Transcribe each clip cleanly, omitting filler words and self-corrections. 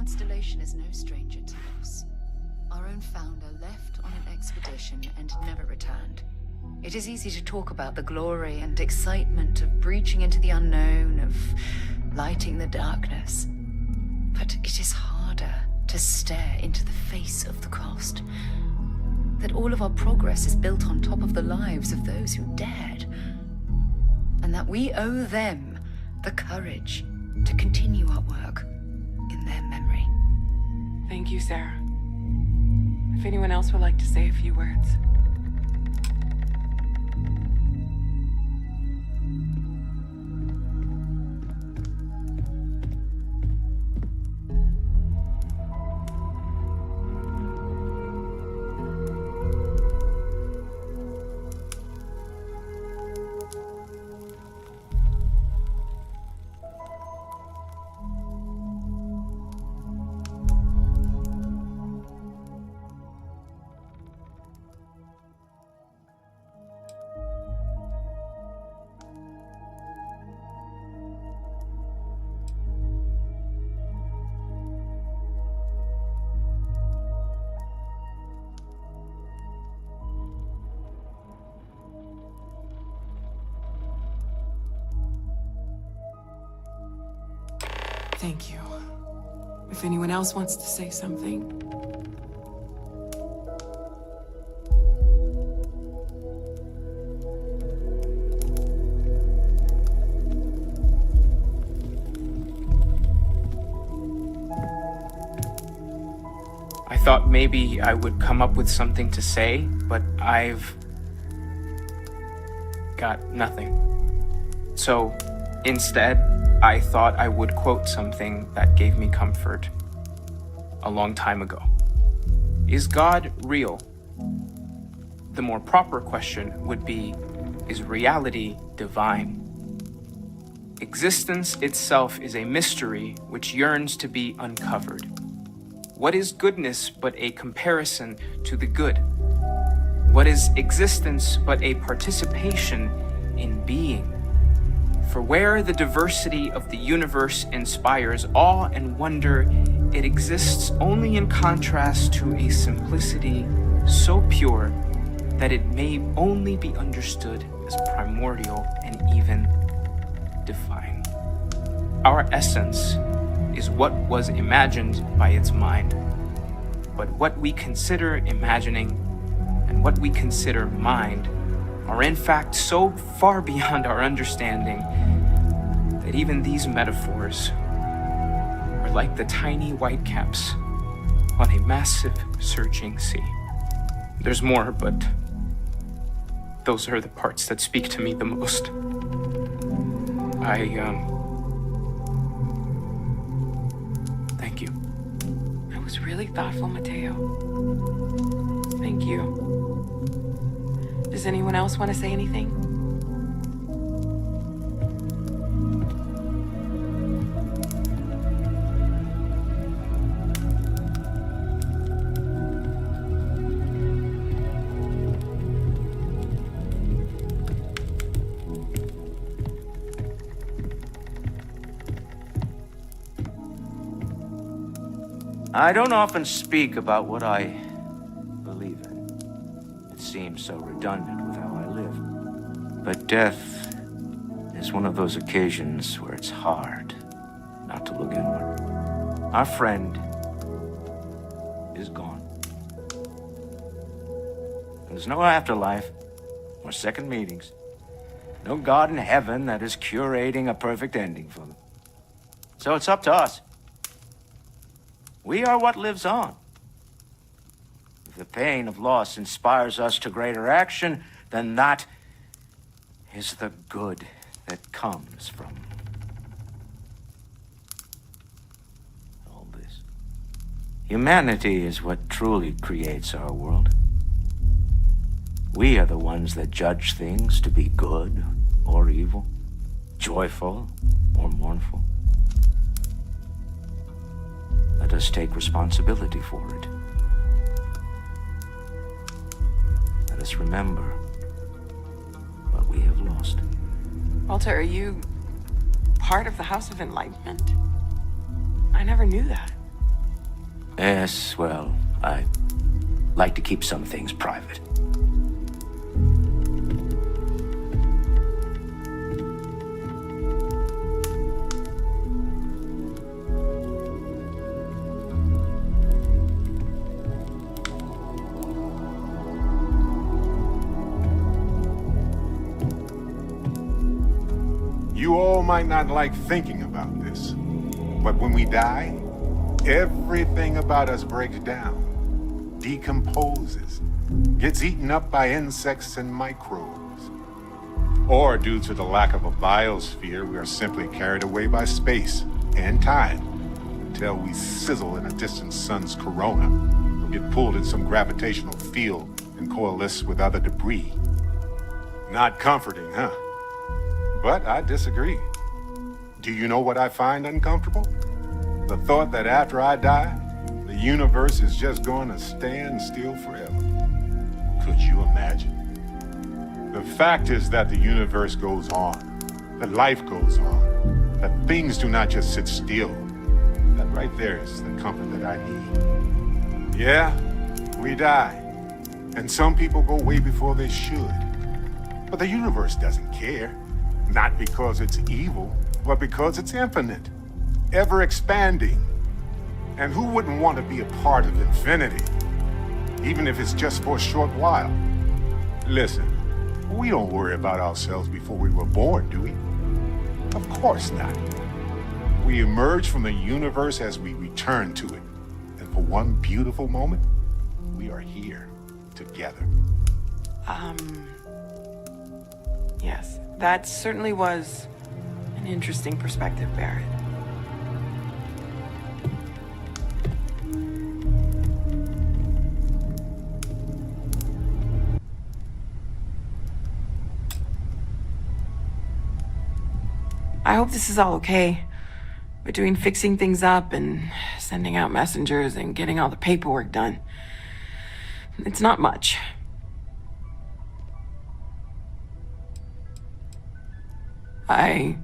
constellation is no stranger to loss. Our own founder left on an expedition and never returned. It is easy to talk about the glory and excitement of breaching into the unknown, of lighting the darkness. But it is harder to stare into the face of the cost. That all of our progress is built on top of the lives of those who dared. And that we owe them the courage to continue our work in their memory. Thank you, Sarah. If anyone else would like to say a few words. Thank you. If anyone else wants to say something. I thought maybe I would come up with something to say, but I've got nothing. So instead, I thought I would quote something that gave me comfort a long time ago. Is God real? The more proper question would be, is reality divine? Existence itself is a mystery which yearns to be uncovered. What is goodness but a comparison to the good? What is existence but a participation in being? For where the diversity of the universe inspires awe and wonder, it exists only in contrast to a simplicity so pure that it may only be understood as primordial and even divine. Our essence is what was imagined by its mind, but what we consider imagining and what we consider mind are in fact so far beyond our understanding that even these metaphors are like the tiny whitecaps on a massive surging sea. There's more, but those are the parts that speak to me the most. Thank you. That was really thoughtful, Mateo. Thank you. Does anyone else want to say anything? I don't often speak about what I believe in. It seems so redundant with how I live. But death is one of those occasions where it's hard not to look inward. Our friend is gone. There's no afterlife or second meetings. No God in heaven that is curating a perfect ending for them. So it's up to us. We are what lives on. If the pain of loss inspires us to greater action, then that is the good that comes from all this. Humanity is what truly creates our world. We are the ones that judge things to be good or evil, joyful or mournful. Let us take responsibility for it. Let us remember what we have lost. Walter, are you part of the House of Enlightenment? I never knew that. Yes, well, I like to keep some things private. You all might not like thinking about this, but when we die, everything about us breaks down, decomposes, gets eaten up by insects and microbes. Or due to the lack of a biosphere, we are simply carried away by space and time until we sizzle in a distant sun's corona or get pulled in some gravitational field and coalesce with other debris. Not comforting, huh? But I disagree. Do you know what I find uncomfortable? The thought that after I die, the universe is just going to stand still forever. Could you imagine? The fact is that the universe goes on, that life goes on, that things do not just sit still. That right there is the comfort that I need. Yeah, we die. And some people go way before they should. But the universe doesn't care. Not because it's evil, but because it's infinite, ever expanding. And who wouldn't want to be a part of infinity, even if it's just for a short while? Listen, we don't worry about ourselves before we were born, do we? Of course not. We emerge from the universe as we return to it. And for one beautiful moment, we are here together. Yes, that certainly was an interesting perspective, Barrett. I hope this is all okay. Between fixing things up and sending out messengers and getting all the paperwork done. It's not much. I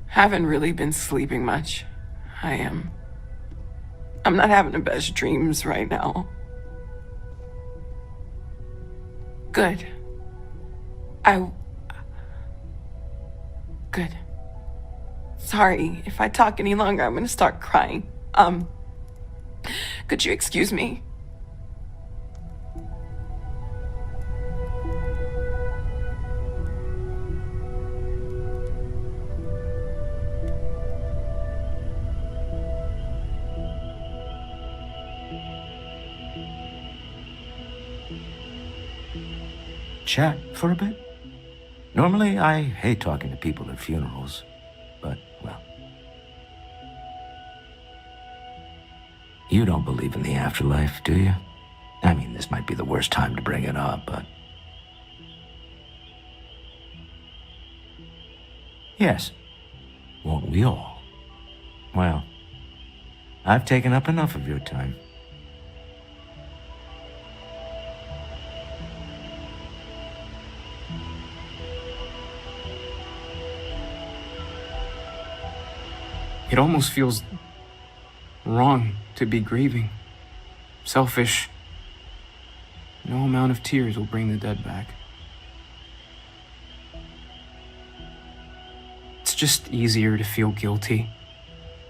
haven't really been sleeping much. I'm not having the best dreams right now. Good. Good. Sorry, if I talk any longer, I'm gonna start crying. Could you excuse me? Chat for a bit? Normally, I hate talking to people at funerals, but, well. You don't believe in the afterlife, do you? I mean, this might be the worst time to bring it up, but... Yes. Won't we all? Well, I've taken up enough of your time. It almost feels wrong to be grieving. Selfish. No amount of tears will bring the dead back. It's just easier to feel guilty,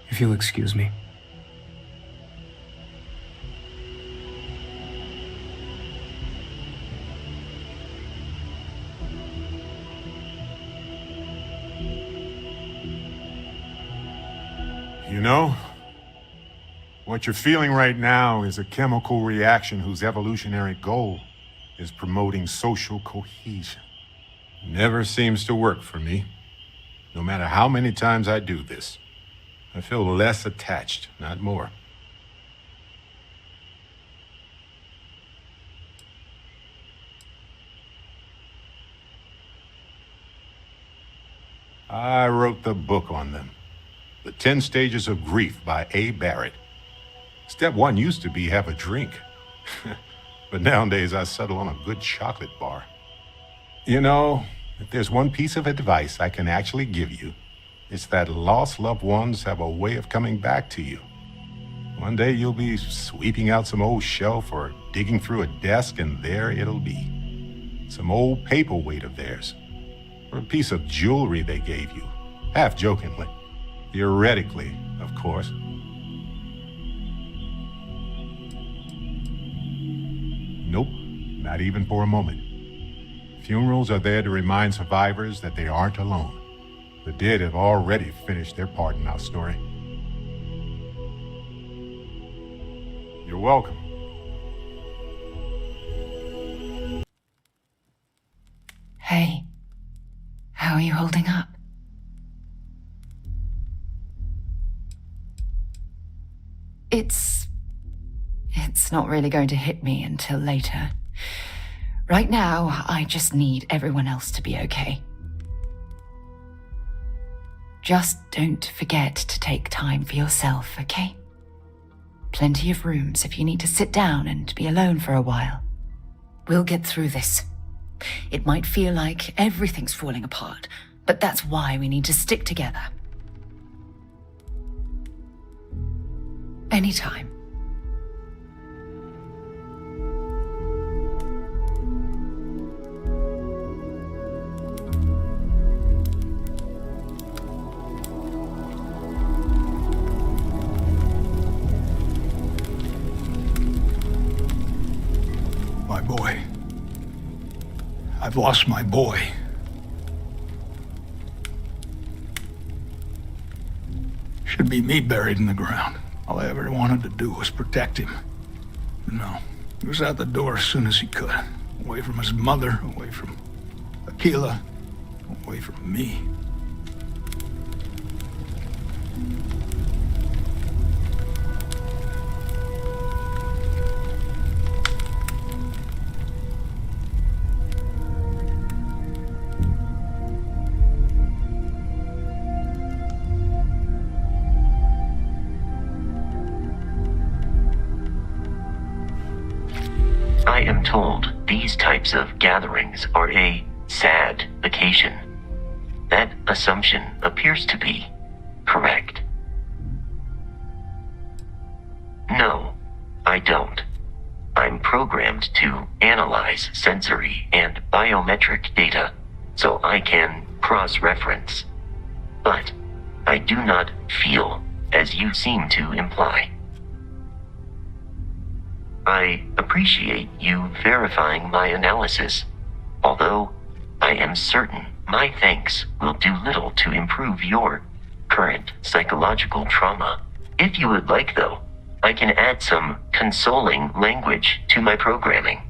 if you'll excuse me. You know, what you're feeling right now is a chemical reaction whose evolutionary goal is promoting social cohesion. Never seems to work for me. No matter how many times I do this, I feel less attached, not more. I wrote the book on them. The 10 Stages of Grief by A. Barrett. Step 1 used to be have a drink. But nowadays I settle on a good chocolate bar. You know, if there's one piece of advice I can actually give you, it's that lost loved ones have a way of coming back to you. One day you'll be sweeping out some old shelf or digging through a desk, and there it'll be. Some old paperweight of theirs, or a piece of jewelry they gave you, half jokingly. Theoretically, of course. Nope, not even for a moment. Funerals are there to remind survivors that they aren't alone. The dead have already finished their part in our story. You're welcome. Hey, how are you holding up? It's not really going to hit me until later. Right now, I just need everyone else to be okay. Just don't forget to take time for yourself, okay? Plenty of rooms if you need to sit down and be alone for a while. We'll get through this. It might feel like everything's falling apart, but that's why we need to stick together. Anytime. My boy. I've lost my boy. Should be me buried in the ground. All I ever wanted to do was protect him. But no, he was out the door as soon as he could. Away from his mother, away from Aquila, away from me. I am told these types of gatherings are a sad occasion. That assumption appears to be correct. No, I don't. I'm programmed to analyze sensory and biometric data so I can cross-reference. But I do not feel as you seem to imply. I appreciate you verifying my analysis, although I am certain my thanks will do little to improve your current psychological trauma. If you would like, though, I can add some consoling language to my programming.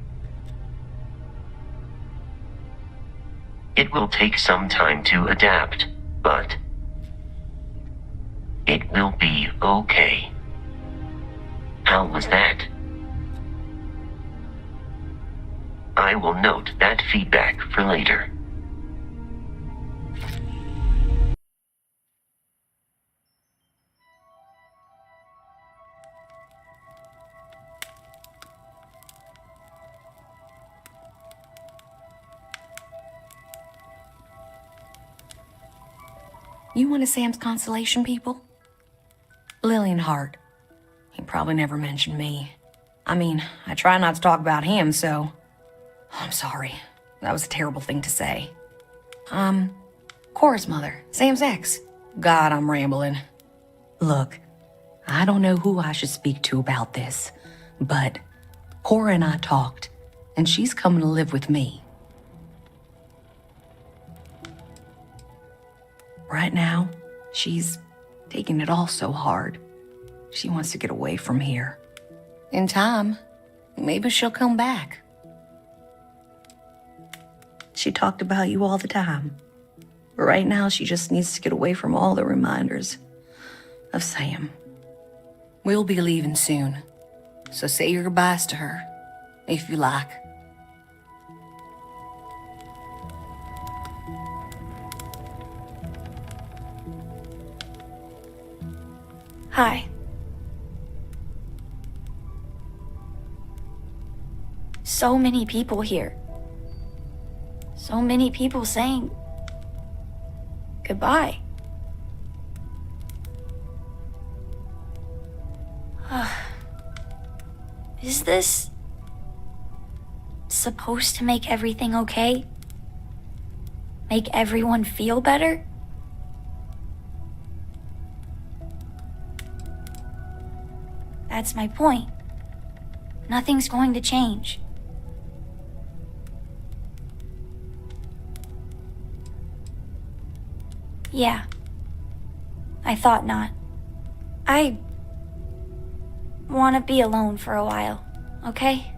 It will take some time to adapt, but it will be okay. How was that? I will note that feedback for later. You one of Sam's consolation people? Lillian Hart. He probably never mentioned me. I mean, I try not to talk about him, so... I'm sorry. That was a terrible thing to say. Cora's mother, Sam's ex. God, I'm rambling. Look, I don't know who I should speak to about this, but Cora and I talked, and she's coming to live with me. Right now, she's taking it all so hard. She wants to get away from here. In time, maybe she'll come back. She talked about you all the time. But right now, she just needs to get away from all the reminders of Sam. We'll be leaving soon, so say your goodbyes to her, if you like. Hi. So many people here. So many people saying goodbye. Is this supposed to make everything okay? Make everyone feel better? That's my point. Nothing's going to change. Yeah. I thought not. I want to be alone for a while, okay?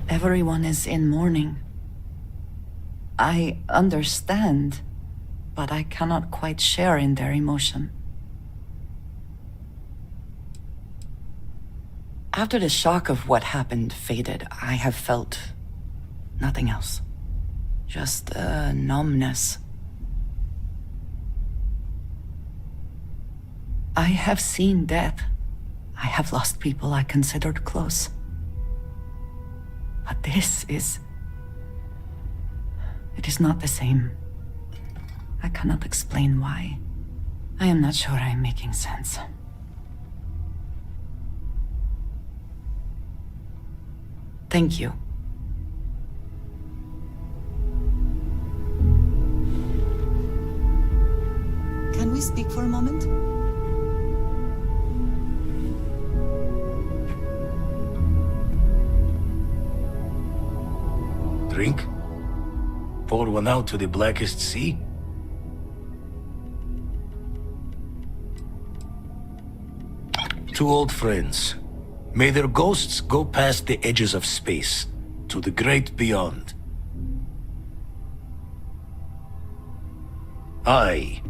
Everyone is in mourning. I understand, but I cannot quite share in their emotion. After the shock of what happened faded, I have felt nothing else. Just a numbness. I have seen death. I have lost people I considered close. But this is... It is not the same. I cannot explain why. I am not sure I am making sense. Thank you. Can we speak for a moment? Drink? Pour one out to the blackest sea? Two old friends. May their ghosts go past the edges of space, to the great beyond. I